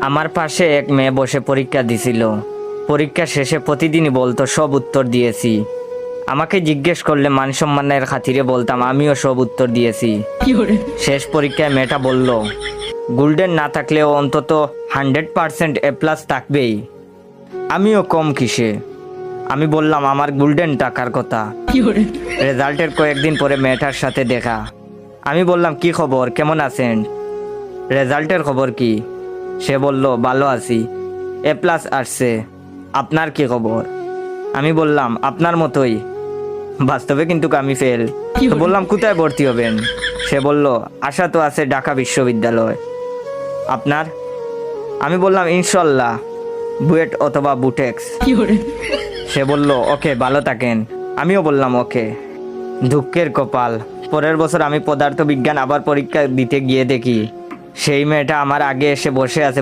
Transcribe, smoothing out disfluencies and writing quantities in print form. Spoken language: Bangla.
আমার পাশে এক মেয়ে বসে পরীক্ষা দিছিল। পরীক্ষা শেষে প্রতিদিনই বলতো সব উত্তর দিয়েছি। আমাকে জিজ্ঞেস করলে মান সম্মানের খাতিরে বলতাম আমিও সব উত্তর দিয়েছি। শেষ পরীক্ষায় মেয়েটা বলল, গোল্ডেন না থাকলেও অন্তত 100% A+ থাকবেই। আমিও কম কিসে। আমি বললাম আমার গোল্ডেন টাকার কথা। রেজাল্টের কয়েকদিন পরে মেয়েটার সাথে দেখা। আমি বললাম কি খবর, কেমন আছেন? রেজাল্টের খবর কি? সে বলল ভালো আছি, A+ আসছে। আপনার কি খবর? আমি বললাম আপনার মতোই, বাস্তবে কিন্তু আমি ফেল। তো বললাম কোথায় ভর্তি হবেন? সে বলল আশা তো আছে ঢাকা বিশ্ববিদ্যালয়। আপনার? আমি বললাম ইনশাল্লাহ বুয়েট অথবা বুটেক্স। সে বলল ওকে, ভালো থাকেন। আমিও বললাম ওকে। দুঃখের কপাল, পরের বছর আমি পদার্থ বিজ্ঞান আবার পরীক্ষা দিতে গিয়ে দেখি সেই মেয়েটা আমার আগে এসে বসে আছে।